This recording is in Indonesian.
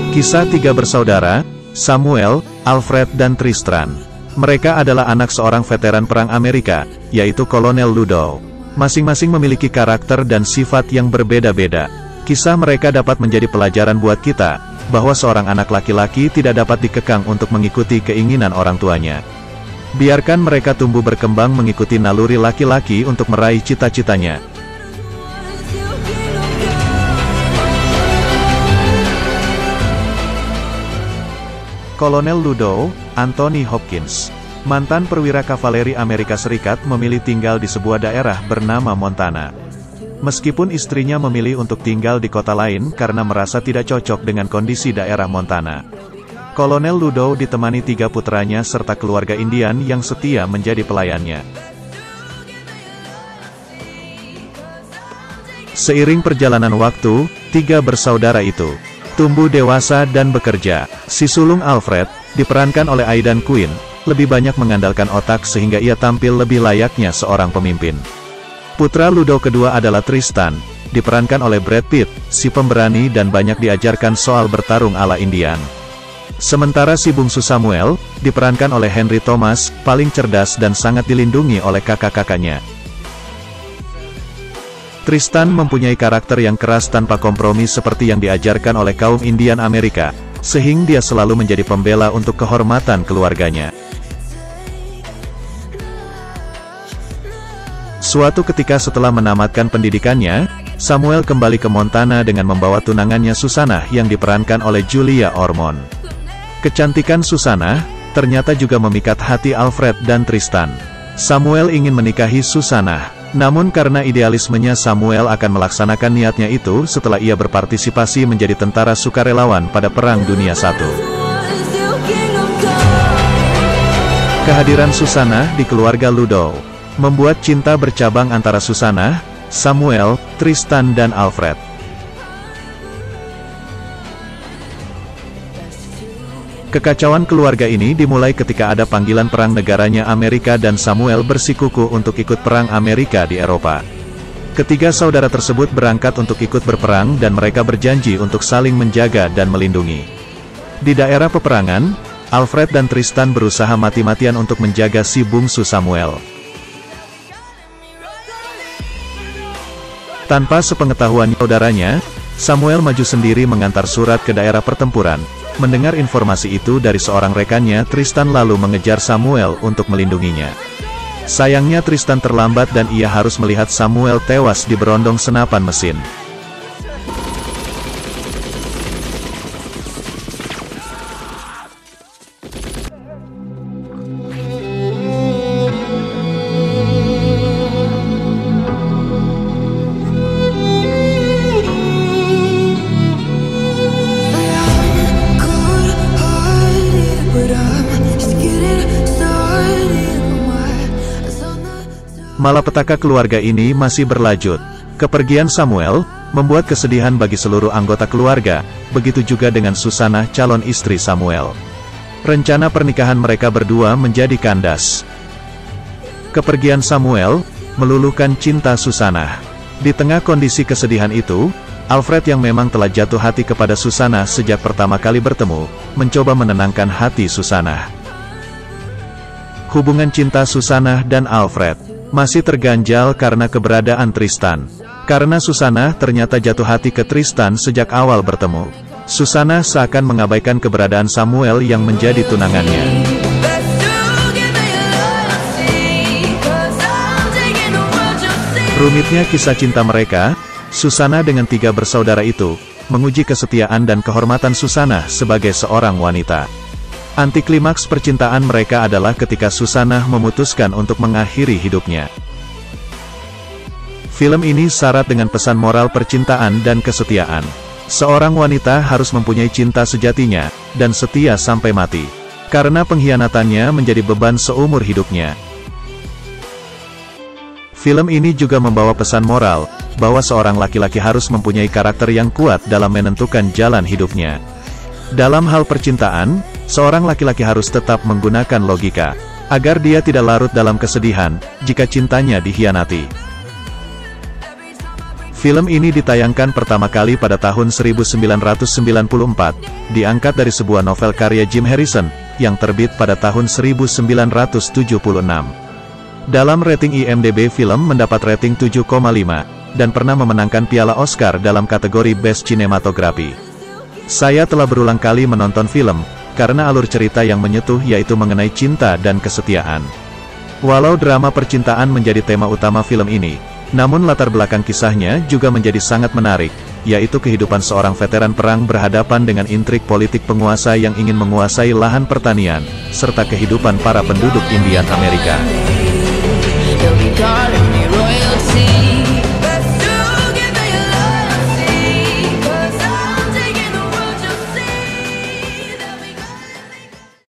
Kisah tiga bersaudara, Samuel, Alfred dan Tristan. Mereka adalah anak seorang veteran perang Amerika, yaitu Kolonel Ludow. Masing-masing memiliki karakter dan sifat yang berbeda-beda. Kisah mereka dapat menjadi pelajaran buat kita, bahwa seorang anak laki-laki tidak dapat dikekang untuk mengikuti keinginan orang tuanya. Biarkan mereka tumbuh berkembang mengikuti naluri laki-laki untuk meraih cita-citanya. Kolonel Ludow, Anthony Hopkins, mantan perwira kavaleri Amerika Serikat, memilih tinggal di sebuah daerah bernama Montana. Meskipun istrinya memilih untuk tinggal di kota lain karena merasa tidak cocok dengan kondisi daerah Montana. Kolonel Ludow ditemani 3 putranya serta keluarga Indian yang setia menjadi pelayannya. Seiring perjalanan waktu, 3 bersaudara itu tumbuh dewasa dan bekerja. Si sulung Alfred, diperankan oleh Aidan Quinn, lebih banyak mengandalkan otak sehingga ia tampil lebih layaknya seorang pemimpin. Putra Ludow kedua adalah Tristan, diperankan oleh Brad Pitt, si pemberani dan banyak diajarkan soal bertarung ala Indian. Sementara si bungsu Samuel, diperankan oleh Henry Thomas, paling cerdas dan sangat dilindungi oleh kakak-kakaknya. Tristan mempunyai karakter yang keras tanpa kompromi seperti yang diajarkan oleh kaum Indian Amerika, sehingga dia selalu menjadi pembela untuk kehormatan keluarganya. Suatu ketika setelah menamatkan pendidikannya, Samuel kembali ke Montana dengan membawa tunangannya Susanna yang diperankan oleh Julia Ormond. Kecantikan Susanna ternyata juga memikat hati Alfred dan Tristan. Samuel ingin menikahi Susanna. Namun karena idealismenya, Samuel akan melaksanakan niatnya itu setelah ia berpartisipasi menjadi tentara sukarelawan pada Perang Dunia I. Kehadiran Susanna di keluarga Ludow membuat cinta bercabang antara Susanna, Samuel, Tristan dan Alfred. Kekacauan keluarga ini dimulai ketika ada panggilan perang negaranya Amerika dan Samuel bersikukuh untuk ikut perang Amerika di Eropa. Ketiga saudara tersebut berangkat untuk ikut berperang dan mereka berjanji untuk saling menjaga dan melindungi. Di daerah peperangan, Alfred dan Tristan berusaha mati-matian untuk menjaga si bungsu Samuel. Tanpa sepengetahuan saudaranya, Samuel maju sendiri mengantar surat ke daerah pertempuran. Mendengar informasi itu dari seorang rekannya, Tristan lalu mengejar Samuel untuk melindunginya. Sayangnya Tristan terlambat dan ia harus melihat Samuel tewas di berondong senapan mesin. Malapetaka keluarga ini masih berlanjut. Kepergian Samuel membuat kesedihan bagi seluruh anggota keluarga, begitu juga dengan Susanna, calon istri Samuel. Rencana pernikahan mereka berdua menjadi kandas. Kepergian Samuel meluluhkan cinta Susanna. Di tengah kondisi kesedihan itu, Alfred yang memang telah jatuh hati kepada Susanna sejak pertama kali bertemu, mencoba menenangkan hati Susanna. Hubungan cinta Susanna dan Alfred masih terganjal karena keberadaan Tristan. Karena Susanna ternyata jatuh hati ke Tristan sejak awal bertemu, Susanna seakan mengabaikan keberadaan Samuel yang menjadi tunangannya. Rumitnya kisah cinta mereka, Susanna dengan 3 bersaudara itu, menguji kesetiaan dan kehormatan Susanna sebagai seorang wanita. Anti klimaks percintaan mereka adalah ketika Susanna memutuskan untuk mengakhiri hidupnya. Film ini syarat dengan pesan moral percintaan dan kesetiaan. Seorang wanita harus mempunyai cinta sejatinya, dan setia sampai mati. Karena pengkhianatannya menjadi beban seumur hidupnya. Film ini juga membawa pesan moral, bahwa seorang laki-laki harus mempunyai karakter yang kuat dalam menentukan jalan hidupnya. Dalam hal percintaan, seorang laki-laki harus tetap menggunakan logika, agar dia tidak larut dalam kesedihan, jika cintanya dikhianati. Film ini ditayangkan pertama kali pada tahun 1994, diangkat dari sebuah novel karya Jim Harrison, yang terbit pada tahun 1976. Dalam rating IMDb, film mendapat rating 7,5, dan pernah memenangkan piala Oscar dalam kategori Best Cinematography. Saya telah berulang kali menonton film, karena alur cerita yang menyentuh yaitu mengenai cinta dan kesetiaan. Walau drama percintaan menjadi tema utama film ini, namun latar belakang kisahnya juga menjadi sangat menarik, yaitu kehidupan seorang veteran perang berhadapan dengan intrik politik penguasa yang ingin menguasai lahan pertanian, serta kehidupan para penduduk Indian Amerika.